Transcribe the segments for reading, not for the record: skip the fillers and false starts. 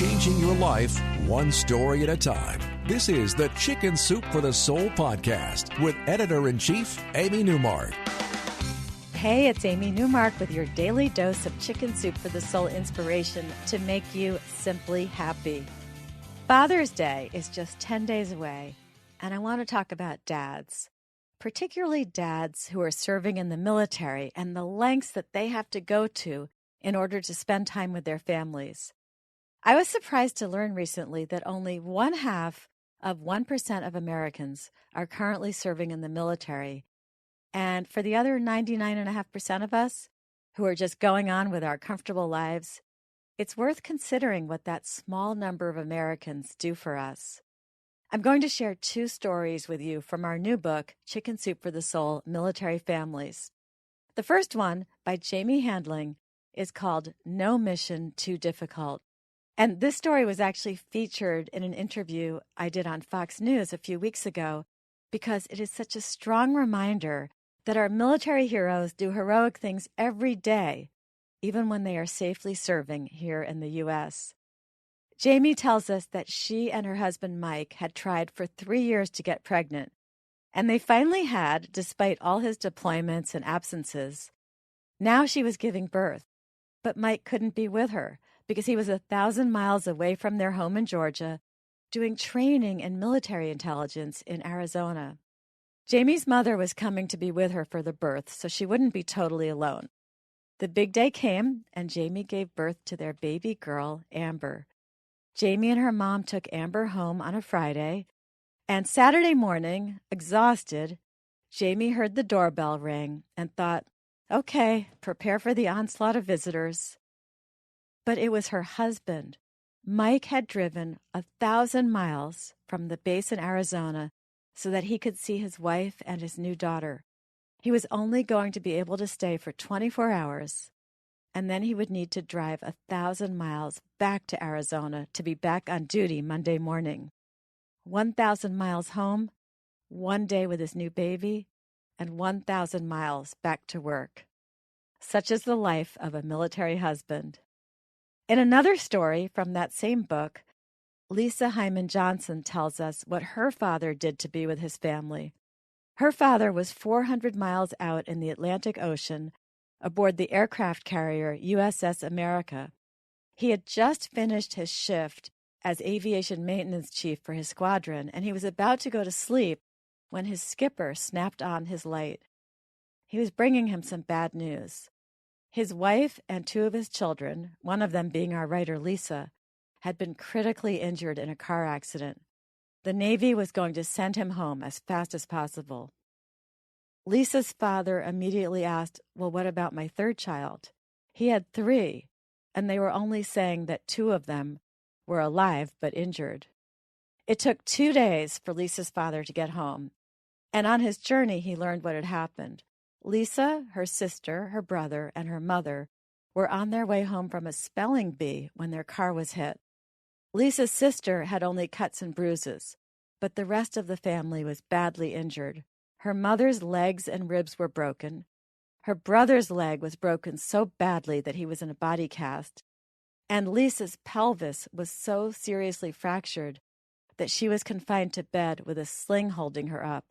changing your life one story at a time. This is the Chicken Soup for the Soul podcast with Editor-in-Chief Amy Newmark. Hey, it's Amy Newmark with your daily dose of Chicken Soup for the Soul inspiration to make you simply happy. Father's Day is just 10 days away, and I want to talk about dads, particularly dads who are serving in the military and the lengths that they have to go to in order to spend time with their families. I was surprised to learn recently that only 0.5% of Americans are currently serving in the military. And for the other 99.5% of us who are just going on with our comfortable lives, it's worth considering what that small number of Americans do for us. I'm going to share 2 stories with you from our new book, Chicken Soup for the Soul, Military Families. The first one, by Jamie Handling, is called No Mission Too Difficult. And this story was actually featured in an interview I did on Fox News a few weeks ago because it is such a strong reminder that our military heroes do heroic things every day, even when they are safely serving here in the U.S. Jamie tells us that she and her husband Mike had tried for 3 years to get pregnant, and they finally had, despite all his deployments and absences. Now she was giving birth, but Mike couldn't be with her because he was 1,000 miles away from their home in Georgia, doing training in military intelligence in Arizona. Jamie's mother was coming to be with her for the birth, so she wouldn't be totally alone. The big day came, and Jamie gave birth to their baby girl, Amber. Jamie and her mom took Amber home on a Friday, and Saturday morning, exhausted, Jamie heard the doorbell ring and thought, okay, prepare for the onslaught of visitors. But it was her husband. Mike had driven 1,000 miles from the base in Arizona so that he could see his wife and his new daughter. He was only going to be able to stay for 24 hours, and then he would need to drive 1,000 miles back to Arizona to be back on duty Monday morning. 1,000 miles home, 1 day with his new baby, and 1,000 miles back to work. Such is the life of a military husband. In another story from that same book, Lisa Hyman Johnson tells us what her father did to be with his family. Her father was 400 miles out in the Atlantic Ocean aboard the aircraft carrier USS America. He had just finished his shift as aviation maintenance chief for his squadron, and he was about to go to sleep when his skipper snapped on his light. He was bringing him some bad news. His wife and 2 of his children, one of them being our writer Lisa, had been critically injured in a car accident. The Navy was going to send him home as fast as possible. Lisa's father immediately asked, well, what about my 3rd child? He had 3, and they were only saying that 2 of them were alive but injured. It took 2 days for Lisa's father to get home, and on his journey he learned what had happened. Lisa, her sister, her brother, and her mother were on their way home from a spelling bee when their car was hit. Lisa's sister had only cuts and bruises, but the rest of the family was badly injured. Her mother's legs and ribs were broken. Her brother's leg was broken so badly that he was in a body cast. And Lisa's pelvis was so seriously fractured that she was confined to bed with a sling holding her up.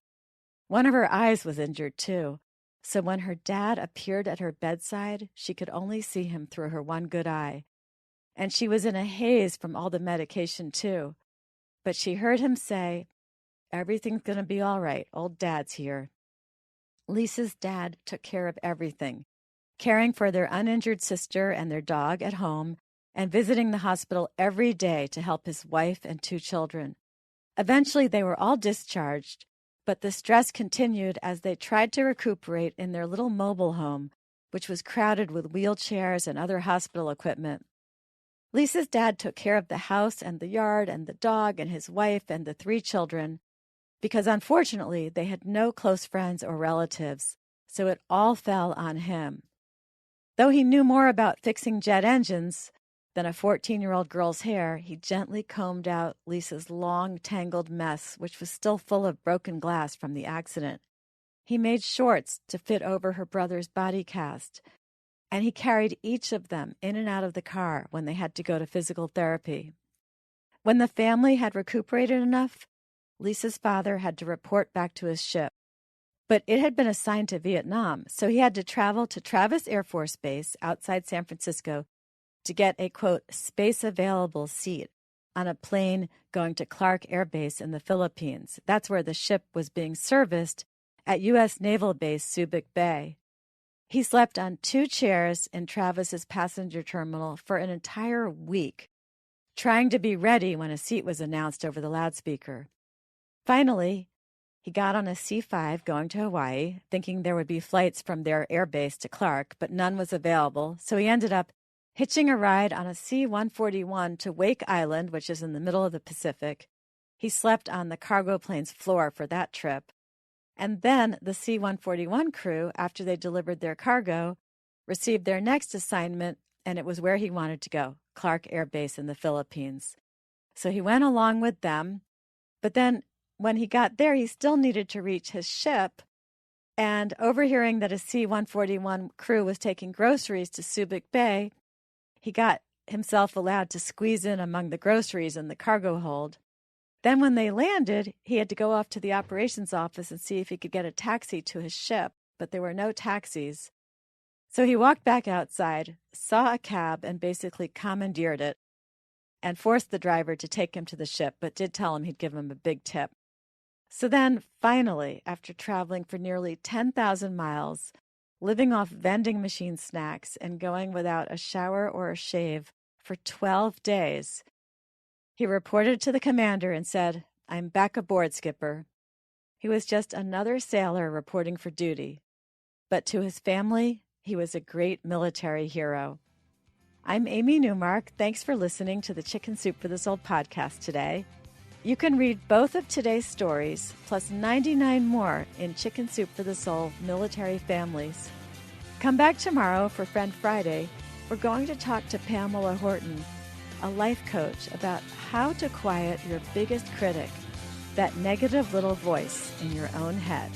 One of her eyes was injured too, so when her dad appeared at her bedside, she could only see him through her one good eye. And she was in a haze from all the medication too. But she heard him say, everything's going to be all right. Old Dad's here. Lisa's dad took care of everything, caring for their uninjured sister and their dog at home and visiting the hospital every day to help his wife and 2 children. Eventually, they were all discharged, but the stress continued as they tried to recuperate in their little mobile home, which was crowded with wheelchairs and other hospital equipment. Lisa's dad took care of the house and the yard and the dog and his wife and the 3 children because, unfortunately, they had no close friends or relatives, so it all fell on him. Though he knew more about fixing jet engines than a 14-year-old girl's hair, he gently combed out Lisa's long, tangled mess, which was still full of broken glass from the accident. He made shorts to fit over her brother's body cast, and he carried each of them in and out of the car when they had to go to physical therapy. When the family had recuperated enough, Lisa's father had to report back to his ship. But it had been assigned to Vietnam, so he had to travel to Travis Air Force Base outside San Francisco to get a, quote, space-available seat on a plane going to Clark Air Base in the Philippines. That's where the ship was being serviced at U.S. Naval Base Subic Bay. He slept on 2 chairs in Travis's passenger terminal for an entire week, trying to be ready when a seat was announced over the loudspeaker. Finally, he got on a C-5 going to Hawaii, thinking there would be flights from their air base to Clark, but none was available, so he ended up hitching a ride on a C-141 to Wake Island, which is in the middle of the Pacific. He slept on the cargo plane's floor for that trip. And then the C-141 crew, after they delivered their cargo, received their next assignment, and it was where he wanted to go, Clark Air Base in the Philippines. So he went along with them, but then when he got there, he still needed to reach his ship, and overhearing that a C-141 crew was taking groceries to Subic Bay, he got himself allowed to squeeze in among the groceries in the cargo hold. Then when they landed, he had to go off to the operations office and see if he could get a taxi to his ship, but there were no taxis. So he walked back outside, saw a cab, and basically commandeered it and forced the driver to take him to the ship, but did tell him he'd give him a big tip. So then, finally, after traveling for nearly 10,000 miles, living off vending machine snacks, and going without a shower or a shave for 12 days, he reported to the commander and said, "I'm back aboard, Skipper." He was just another sailor reporting for duty, but to his family, he was a great military hero. I'm Amy Newmark. Thanks for listening to the Chicken Soup for the Soul podcast today. You can read both of today's stories, plus 99 more in Chicken Soup for the Soul Military Families. Come back tomorrow for Friend Friday. We're going to talk to Pamela Horton, a life coach, about how to quiet your biggest critic, that negative little voice in your own head.